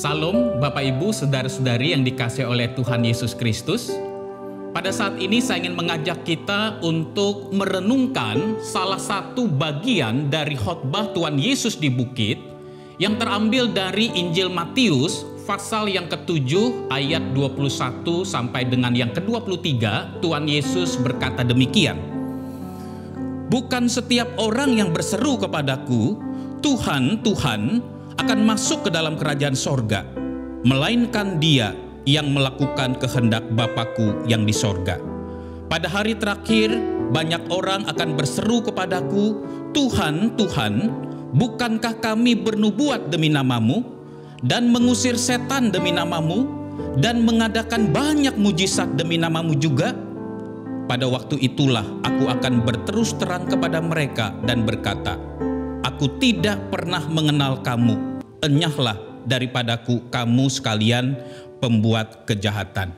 Salam Bapak Ibu, saudara-saudari yang dikasihi oleh Tuhan Yesus Kristus. Pada saat ini saya ingin mengajak kita untuk merenungkan salah satu bagian dari khotbah Tuhan Yesus di bukit yang terambil dari Injil Matius pasal yang ke-7 ayat 21 sampai dengan yang ke-23. Tuhan Yesus berkata demikian. Bukan setiap orang yang berseru kepadaku, Tuhan, Tuhan, akan masuk ke dalam kerajaan sorga, melainkan dia yang melakukan kehendak Bapa-Ku yang di sorga. Pada hari terakhir, banyak orang akan berseru kepadaku, Tuhan, Tuhan, bukankah kami bernubuat demi namamu, dan mengusir setan demi namamu, dan mengadakan banyak mujizat demi namamu juga? Pada waktu itulah aku akan berterus terang kepada mereka dan berkata, Aku tidak pernah mengenal kamu, enyahlah daripadaku kamu sekalian pembuat kejahatan.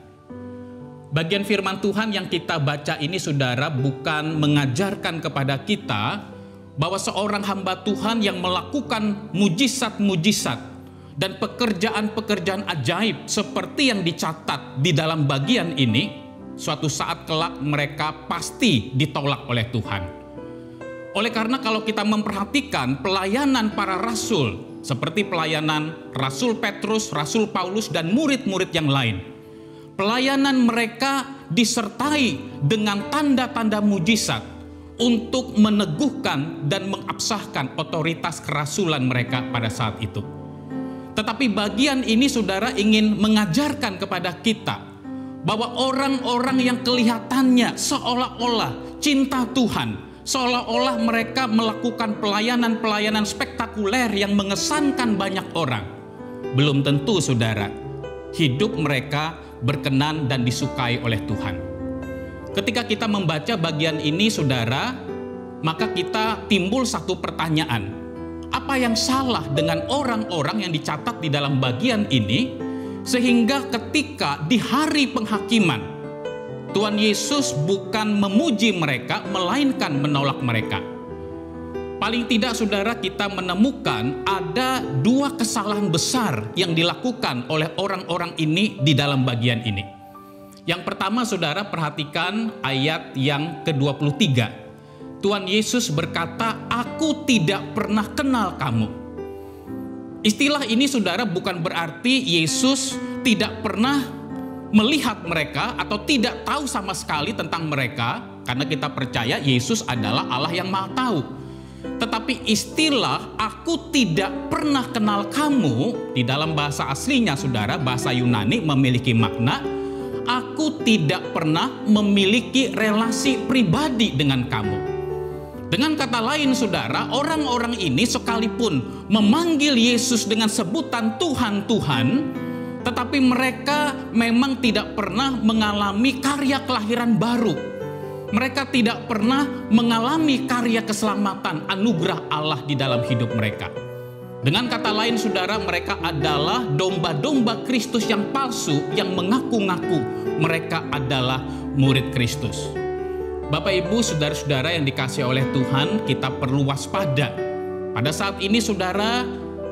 Bagian firman Tuhan yang kita baca ini, saudara, bukan mengajarkan kepada kita bahwa seorang hamba Tuhan yang melakukan mujizat-mujizat dan pekerjaan-pekerjaan ajaib seperti yang dicatat di dalam bagian ini, suatu saat kelak mereka pasti ditolak oleh Tuhan. Oleh karena kalau kita memperhatikan pelayanan para rasul, seperti pelayanan Rasul Petrus, Rasul Paulus, dan murid-murid yang lain, pelayanan mereka disertai dengan tanda-tanda mujizat untuk meneguhkan dan mengabsahkan otoritas kerasulan mereka pada saat itu. Tetapi bagian ini, saudara, ingin mengajarkan kepada kita bahwa orang-orang yang kelihatannya seolah-olah cinta Tuhan, seolah-olah mereka melakukan pelayanan-pelayanan spektakuler yang mengesankan banyak orang, belum tentu, saudara, hidup mereka berkenan dan disukai oleh Tuhan. Ketika kita membaca bagian ini, saudara, maka kita timbul satu pertanyaan. Apa yang salah dengan orang-orang yang dicatat di dalam bagian ini, sehingga ketika di hari penghakiman, Tuhan Yesus bukan memuji mereka, melainkan menolak mereka. Paling tidak, saudara, kita menemukan ada dua kesalahan besar yang dilakukan oleh orang-orang ini di dalam bagian ini. Yang pertama, saudara, perhatikan ayat yang ke-23. Tuhan Yesus berkata, Aku tidak pernah kenal kamu. Istilah ini, saudara, bukan berarti Yesus tidak pernah melihat mereka atau tidak tahu sama sekali tentang mereka, karena kita percaya Yesus adalah Allah yang Maha Tahu. Tetapi istilah aku tidak pernah kenal kamu di dalam bahasa aslinya, saudara, bahasa Yunani memiliki makna aku tidak pernah memiliki relasi pribadi dengan kamu. Dengan kata lain, saudara, orang-orang ini sekalipun memanggil Yesus dengan sebutan Tuhan, Tuhan, tetapi mereka memang tidak pernah mengalami karya kelahiran baru. Mereka tidak pernah mengalami karya keselamatan, anugerah Allah di dalam hidup mereka. Dengan kata lain, saudara, mereka adalah domba-domba Kristus yang palsu, yang mengaku-ngaku mereka adalah murid Kristus. Bapak, Ibu, saudara-saudara yang dikasihi oleh Tuhan, kita perlu waspada. Pada saat ini, saudara,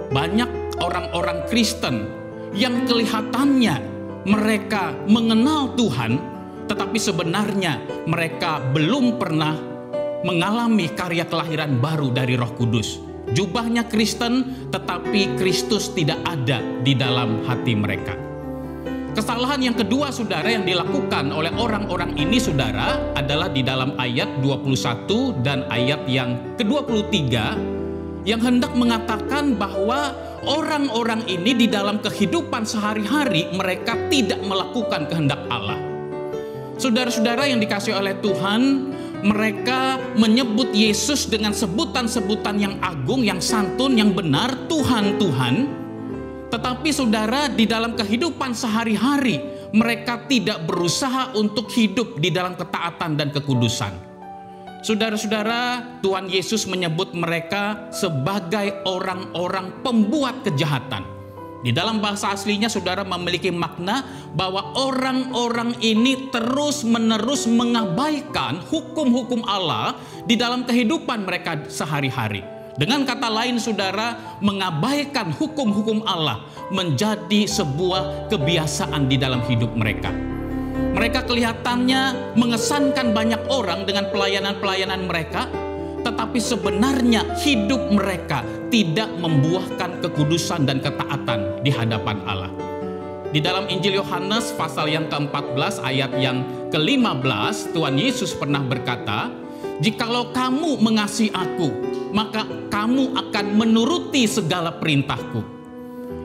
banyak orang-orang Kristen yang kelihatannya mereka mengenal Tuhan, tetapi sebenarnya mereka belum pernah mengalami karya kelahiran baru dari Roh Kudus. Jubahnya Kristen, tetapi Kristus tidak ada di dalam hati mereka. Kesalahan yang kedua, saudara, yang dilakukan oleh orang-orang ini, saudara, adalah di dalam ayat 21 dan ayat yang ke-23 yang hendak mengatakan bahwa orang-orang ini di dalam kehidupan sehari-hari mereka tidak melakukan kehendak Allah. Saudara-saudara yang dikasihi oleh Tuhan, mereka menyebut Yesus dengan sebutan-sebutan yang agung, yang santun, yang benar, Tuhan, Tuhan. Tetapi, saudara, di dalam kehidupan sehari-hari mereka tidak berusaha untuk hidup di dalam ketaatan dan kekudusan. Saudara-saudara, Tuhan Yesus menyebut mereka sebagai orang-orang pembuat kejahatan. Di dalam bahasa aslinya, saudara, memiliki makna bahwa orang-orang ini terus-menerus mengabaikan hukum-hukum Allah di dalam kehidupan mereka sehari-hari. Dengan kata lain saudara, mengabaikan hukum-hukum Allah menjadi sebuah kebiasaan di dalam hidup mereka. Mereka kelihatannya mengesankan banyak orang dengan pelayanan-pelayanan mereka, tetapi sebenarnya hidup mereka tidak membuahkan kekudusan dan ketaatan di hadapan Allah. Di dalam Injil Yohanes pasal yang ke-14 ayat yang ke-15, Tuhan Yesus pernah berkata, "Jikalau kamu mengasihi aku, maka kamu akan menuruti segala perintahku."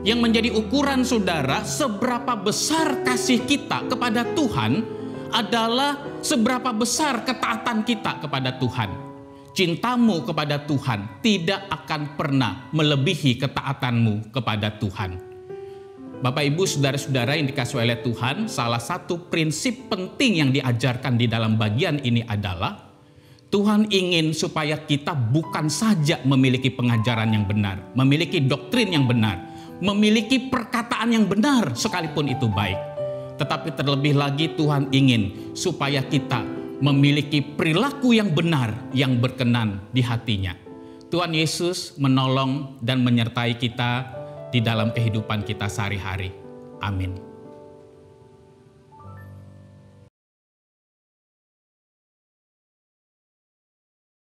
Yang menjadi ukuran saudara, seberapa besar kasih kita kepada Tuhan adalah seberapa besar ketaatan kita kepada Tuhan. Cintamu kepada Tuhan tidak akan pernah melebihi ketaatanmu kepada Tuhan. Bapak, Ibu, saudara-saudara yang dikasihi oleh Tuhan, salah satu prinsip penting yang diajarkan di dalam bagian ini adalah Tuhan ingin supaya kita bukan saja memiliki pengajaran yang benar, memiliki doktrin yang benar, memiliki perkataan yang benar sekalipun itu baik. Tetapi terlebih lagi Tuhan ingin supaya kita memiliki perilaku yang benar yang berkenan di hatinya. Tuhan Yesus menolong dan menyertai kita di dalam kehidupan kita sehari-hari. Amin.